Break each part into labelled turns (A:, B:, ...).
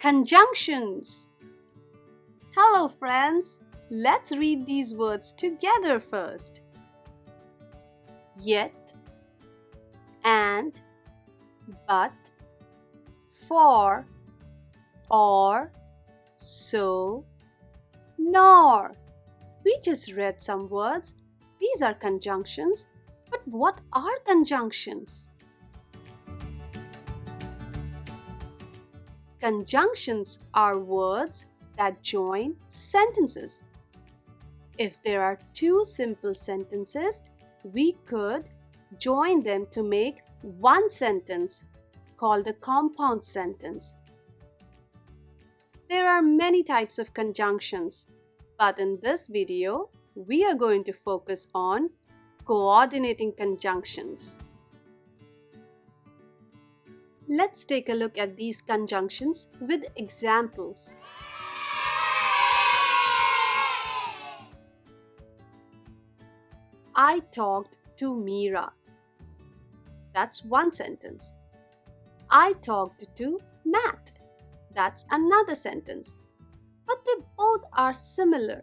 A: Conjunctions. Hello friends, let's read these words together first. Yet, and, but, for, or, so, nor. We just read some words. These are conjunctions. But what are conjunctions? Conjunctions are words that join sentences. If there are two simple sentences, we could join them to make one sentence called a compound sentence. There are many types of conjunctions, but in this video, we are going to focus on coordinating conjunctions. Let's take a look at these conjunctions with examples. I talked to Meera. That's one sentence. I talked to Matt. That's another sentence. But they both are similar.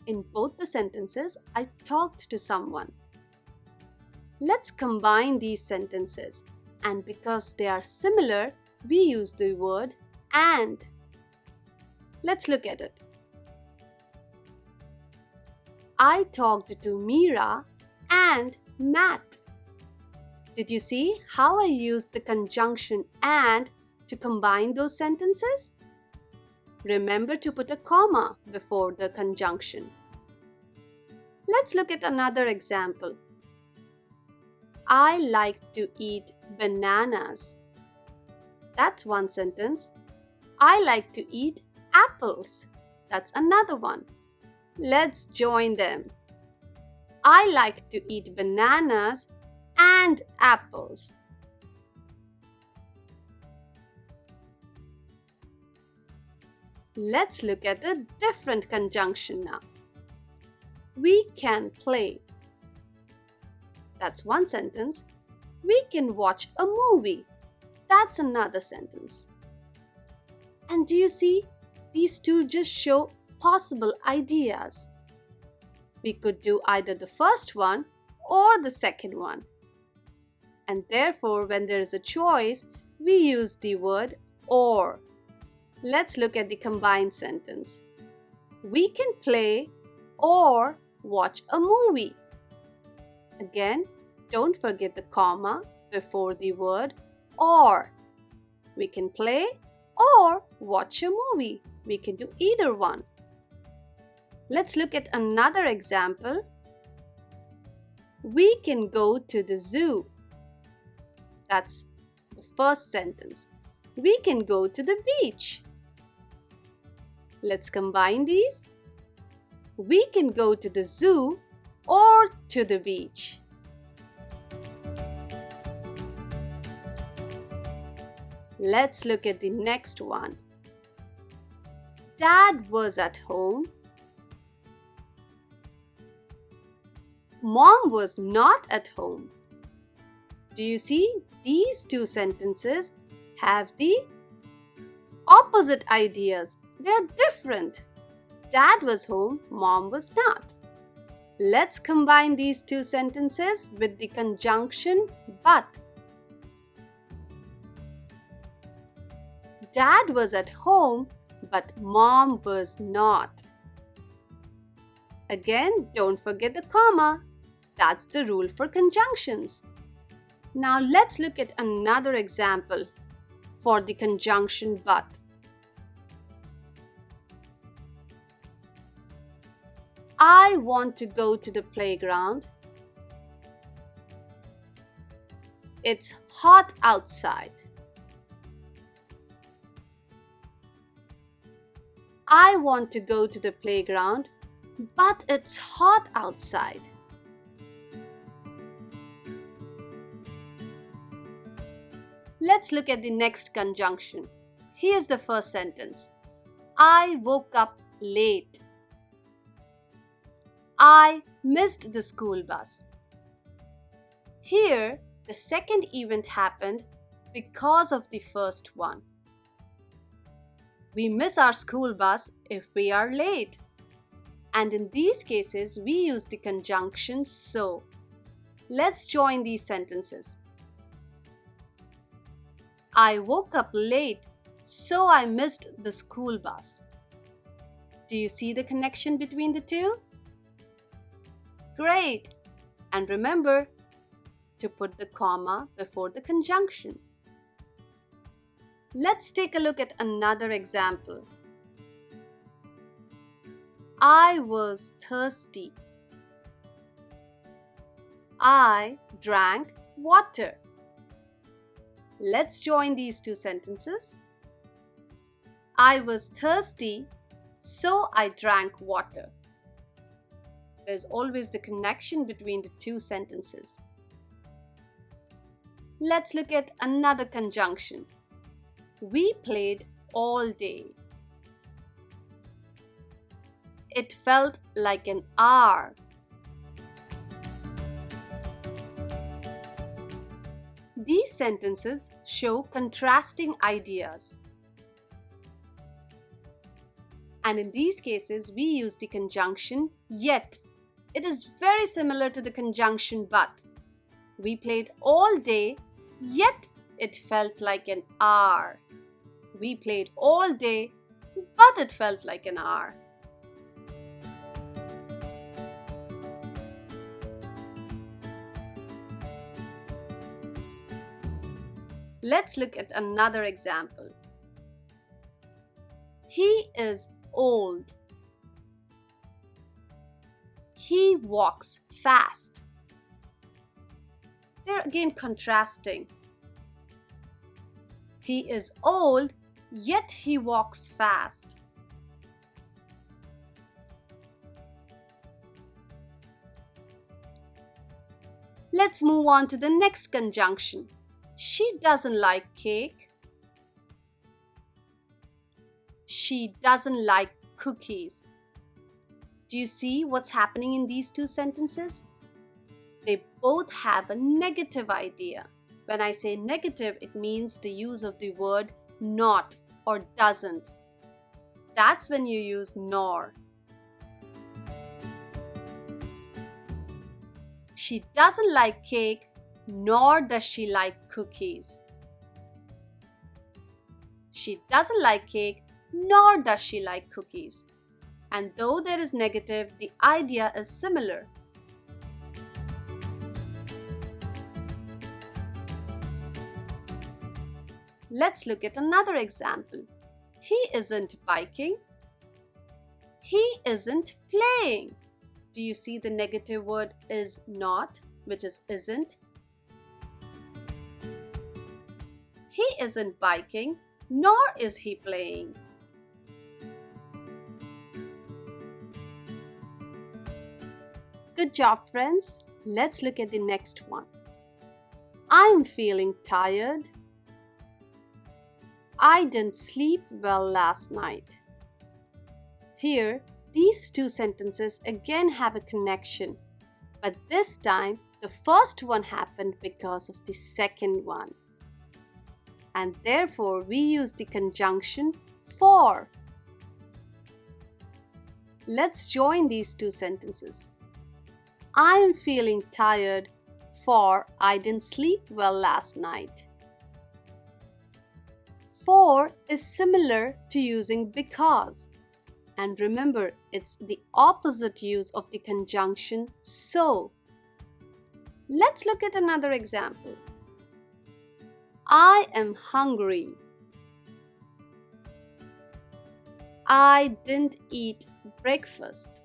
A: In both the sentences, I talked to someone. Let's combine these sentences. And because they are similar, we use the word and. Let's look at it. I talked to Meera and Matt. Did you see how I used the conjunction and to combine those sentences? Remember to put a comma before the conjunction. Let's look at another example. I like to eat bananas. That's one sentence. I like to eat apples. That's another one. Let's join them. I like to eat bananas and apples. Let's look at a different conjunction now. We can play. That's one sentence. We can watch a movie. That's another sentence. And do you see? These two just show possible ideas. We could do either the first one or the second one. And therefore, when there is a choice, we use the word or. Let's look at the combined sentence. We can play or watch a movie. Again, don't forget the comma before the word or. We can play or watch a movie. We can do either one. Let's look at another example. We can go to the zoo. That's the first sentence. We can go to the beach. Let's combine these. We can go to the zoo or to the beach. Let's look at the next one. Dad was at home. Mom was not at home. Do you see? These two sentences have the opposite ideas. They are different. Dad was home, Mom was not. Let's combine these two sentences with the conjunction but. Dad was at home, but Mom was not. Again, don't forget the comma. That's the rule for conjunctions. Now let's look at another example for the conjunction but. I want to go to the playground. It's hot outside. I want to go to the playground, but it's hot outside. Let's look at the next conjunction. Here's the first sentence. I woke up late. I missed the school bus. Here, the second event happened because of the first one. We miss our school bus if we are late. And in these cases, we use the conjunction so. Let's join these sentences. I woke up late, so I missed the school bus. Do you see the connection between the two? Great! And remember to put the comma before the conjunction. Let's take a look at another example. I was thirsty. I drank water. Let's join these two sentences. I was thirsty, so I drank water. There's always the connection between the two sentences. Let's look at another conjunction. We played all day. It felt like an hour. These sentences show contrasting ideas. And in these cases, we use the conjunction yet. It is very similar to the conjunction but. We played all day, yet it felt like an hour. We played all day, but it felt like an hour. Let's look at another example. He is old. He walks fast. They're again contrasting. He is old, yet he walks fast. Let's move on to the next conjunction. She doesn't like cake. She doesn't like cookies. Do you see what's happening in these two sentences? They both have a negative idea. When I say negative, it means the use of the word not or doesn't. That's when you use nor. She doesn't like cake, nor does she like cookies. She doesn't like cake, nor does she like cookies. And though there is negative, the idea is similar. Let's look at another example. He isn't biking. He isn't playing. Do you see the negative word is not, which is isn't? He isn't biking, nor is he playing. Good job, friends. Let's look at the next one. I'm feeling tired. I didn't sleep well last night. Here, these two sentences again have a connection, but this time the first one happened because of the second one. And therefore, we use the conjunction for. Let's join these two sentences. I am feeling tired, for I didn't sleep well last night. For is similar to using because. And remember, it's the opposite use of the conjunction so. Let's look at another example. I am hungry. I didn't eat breakfast.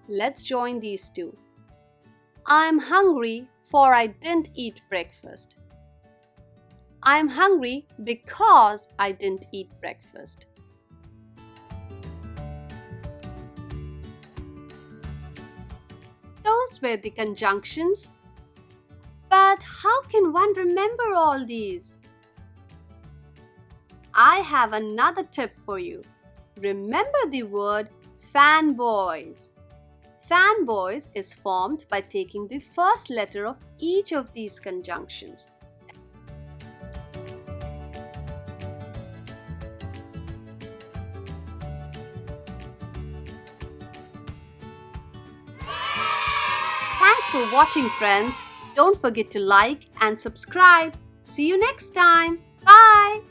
A: Let's join these two. I'm hungry for I didn't eat breakfast. I'm hungry because I didn't eat breakfast. Those were the conjunctions. But how can one remember all these? I have another tip for you. Remember the word fanboys. Fanboys is formed by taking the first letter of each of these conjunctions. Thanks for watching, friends. Don't forget to like and subscribe. See you next time. Bye.